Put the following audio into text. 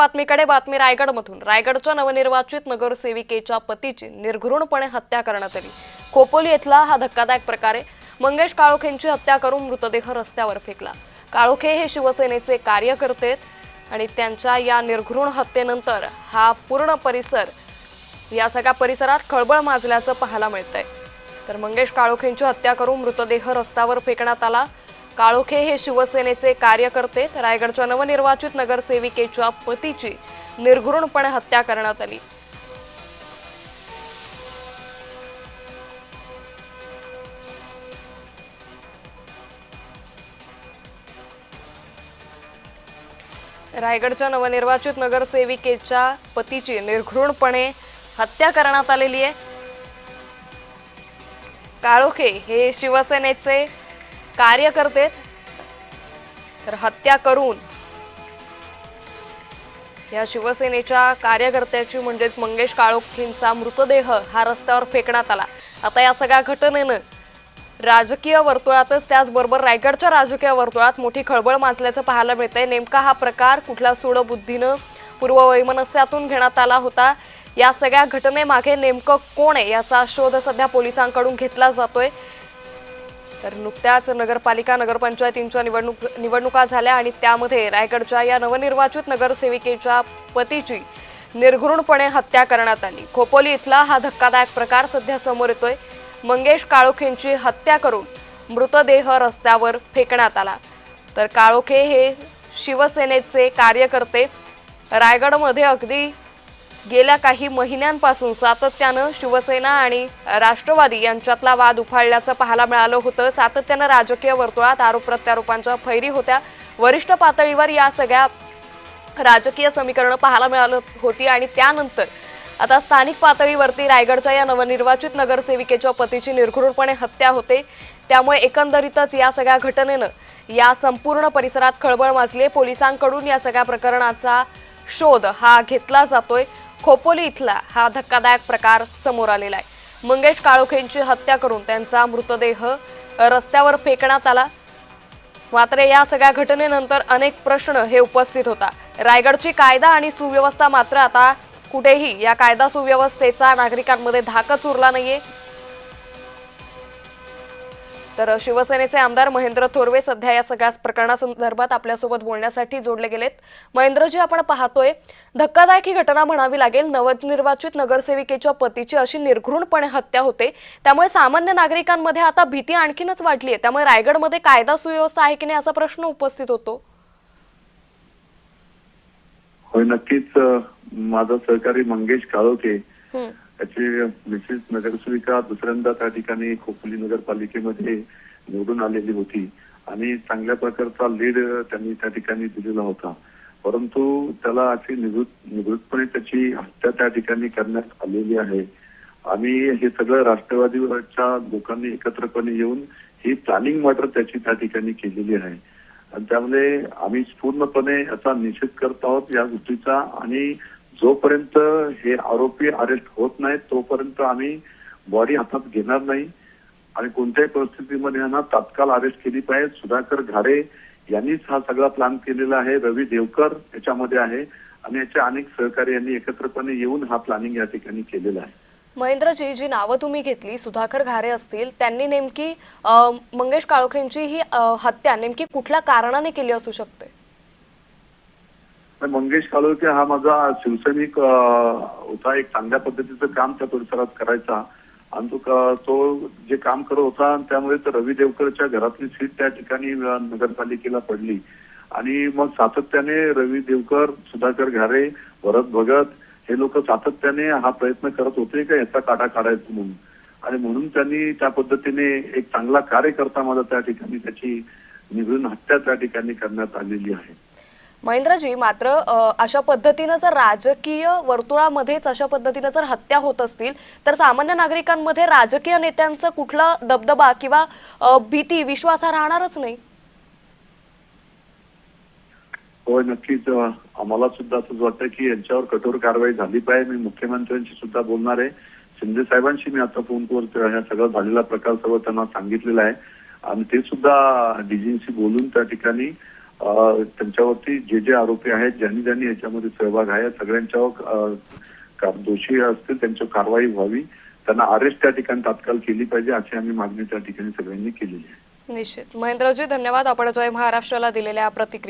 बातमीकडे बातमी रायगडमधून। रायगडच्या नवनिर्वाचित नगरसेविकेच्या पतीची निर्घृणपणे हत्या करण्यात आली। खोपोली येथला हा धक्कादायक प्रकार आहे। मंगेश काळोखेंची हत्या करून मृतदेह रस्त्यावर फेकला। काळोखे हे शिवसेनेचे कार्यकर्ते आणि त्यांच्या या निर्घृण हत्येनंतर हा पूर्ण परिसर या सगळ्या परिसरात खळबळ माजल्याचं पाहायला मिळतंय। तर मंगेश काळोखेंची हत्या करून मृतदेह रस्त्यावर फेकण्यात आला। काळोखे हे शिवसेनेचे कार्यकर्ते। रायगडच्या नवनिर्वाचित नगरसेविकेच्या पतीची निर्घृणपणे हत्या करण्यात आली। रायगडच्या नवनिर्वाचित नगरसेविकेच्या पतीची निर्घृणपणे हत्या करण्यात आलेली आहे। काळोखे हे शिवसेनेचे कार्यकर्ते तर हत्या करून या शिवसेनेच्या कार्यकर्त्याची म्हणजेच मंगेश काळोखेंचा मृतदेह हा रस्त्यावर फेकण्यात आला। आता या सगळ्या घटनेनं राजकीय वर्तुळातच त्याचबरोबर रायगडच्या राजकीय वर्तुळात मोठी खळबळ माजल्याचं पाहायला मिळतंय। नेमका हा प्रकार कुठल्या सूडबुद्धीनं पूर्ववैमनस्यातून घेण्यात आला होता, या सगळ्या घटनेमागे नेमकं कोण आहे याचा शोध सध्या पोलिसांकडून घेतला जातोय। तर नुकत्याच नगरपालिका नगरपंचायतींच्या निवडणुका झाल्या आणि त्यामध्ये रायगडच्या या नवनिर्वाचित नगरसेविकेच्या पतीची निर्घृणपणे हत्या करण्यात आली। खोपोली इथला हा धक्कादायक प्रकार सध्या समोर येतोय। मंगेश काळोखेंची हत्या करून मृतदेह रस्त्यावर फेकण्यात आला। तर काळोखे हे शिवसेनेचे कार्यकर्ते। रायगडमध्ये अगदी गेल्या काही महिन्यांपासून सातत्यानं शिवसेना आणि राष्ट्रवादी यांच्यातला वाद उफाळल्याचं पाहायला मिळालं होतं। सातत्यानं राजकीय वर्तुळात आरोप प्रत्यारोपांच्या फैरी होत्या। वरिष्ठ पातळीवर या सगळ्या राजकीय समीकरणं पाहायला मिळाली होती आणि त्यानंतर आता स्थानिक पातळीवरती रायगडच्या या नवनिर्वाचित नगरसेविकेच्या पतीची निर्घृणपणे हत्या होते। त्यामुळे एकंदरीतच या सगळ्या घटनेनं या संपूर्ण परिसरात खळबळ माजली। पोलिसांकडून या सगळ्या प्रकरणाचा शोध हा घेतला जातोय। खोपोली इथला हा धक्कादायक प्रकार समोर आलेला आहे। मंगेश काळोखेंची हत्या करून त्यांचा मृतदेह रस्त्यावर फेकण्यात आला। मात्र या सगळ्या घटनेनंतर अनेक प्रश्न हे उपस्थित होता। रायगडची कायदा आणि सुव्यवस्था मात्र आता कुठेही या कायदा सुव्यवस्थेचा नागरिकांमध्ये धाकच उरला नाहीये। तर शिवसेनेचे आमदार महेंद्र थोरवे सध्या या सगळ्या प्रकरणासंदर्भात आपल्यासोबत बोलण्यासाठी जोडले गेलेत। महेंद्रजी, आपण पाहतोय धक्कादायक ही घटना म्हणावी लागेल। नवनिर्वाचित नगरसेविकेच्या पतीची अशी निर्घृणपणे हत्या होते, त्यामुळे सामान्य नागरिकांमध्ये आता भीती आणखीनच वाढली आहे। त्यामुळे रायगडमध्ये कायदा सुव्यवस्था आहे की नाही असा प्रश्न उपस्थित होतो। होय, नक्कीच। माझा सहकारी मंगेश काळोखे त्याची मिसेस नगरसेविका दुसऱ्यांदा त्या ठिकाणी खोपोली नगरपालिकेमध्ये निवडून आलेली होती आणि चांगल्या प्रकारचा लीड त्यांनी त्या ठिकाणी दिलेला होता। परंतु त्याला अशी निवृत्तपणे त्याची हत्या त्या ठिकाणी करण्यात आलेली आहे आणि हे सगळं राष्ट्रवादीच्या लोकांनी एकत्रपणे येऊन ही प्लॅनिंग मर्डर त्याची त्या ठिकाणी केलेली आहे आणि त्यामुळे आम्ही पूर्णपणे याचा निषेध करत आहोत या गोष्टीचा आणि जोपर्यंत हे आरोपी अरेस्ट होत नाहीत तोपर्यंत आम्ही बॉडी हातात घेणार नाही आणि कोणत्याही परिस्थितीमध्ये यांना तात्काळ अरेस्ट केली पाहिजे। सुधाकर घारे यांनीच हा सगळा प्लॅन केलेला आहे। रवी देवकर याच्यामध्ये आहे आणि याचे अनेक सहकारी यांनी एकत्रपणे येऊन हा प्लॅनिंग या ठिकाणी केलेला आहे। महेंद्रजी, जी नावं तुम्ही घेतली, सुधाकर घारे असतील, त्यांनी नेमकी मंगेश काळोखेंची ही हत्या नेमकी कुठल्या कारणाने केली असू शकते? मंगेश काळोखे हा माझा शिवसैनिक होता। एक चांगल्या पद्धतीचं काम त्या परिसरात करायचा आणि तो जे काम करत होता त्यामुळे रवी देवकरच्या घरातली सीट त्या ठिकाणी नगरपालिकेला पडली आणि मग सातत्याने रवी देवकर, सुधाकर घारे, भरत भगत हे लोक सातत्याने हा प्रयत्न करत होते का याचा काढा काढायचा म्हणून आणि म्हणून त्यांनी त्या पद्धतीने एक चांगला कार्यकर्ता माझा त्या ठिकाणी त्याची निर्घृण हत्या त्या ठिकाणी करण्यात आलेली आहे। महेंद्रजी, मात्र अशा पद्धतीनं जर राजकीय वर्तुळामध्येच अशा पद्धतीनं जर हत्या होत असतील तर सामान्य नागरिकांमध्ये राजकीय नेत्यांचं कुठला दबदबा किंवा भीती, विश्वास हा राहणारच नाही। होय, नक्कीच। आम्हाला सुद्धा असंच वाटतं की यांच्यावर कठोर कारवाई झाली पाहिजे। मी मुख्यमंत्र्यांशी सुद्धा बोलणार आहे। शिंदे साहेबांशी मी आता फोनवर ह्या सगळा झालेला प्रकार सर्व त्यांना सांगितलेला आहे आणि ते सुद्धा डीजींशी बोलून त्या ठिकाणी त्यांच्यावरती जे आरोपी आहेत, ज्यांनी याच्यामध्ये सहभाग आहे, सगळ्यांच्यावर दोषी असतील त्यांच्यावर कारवाई व्हावी, त्यांना अरेस्ट त्या ठिकाणी तात्काळ केली पाहिजे, अशी आम्ही मागणी त्या ठिकाणी सगळ्यांनी केलेली आहे. निश्चित. महेंद्रजी, धन्यवाद आपण जय महाराष्ट्राला दिलेल्या प्रतिक्रिया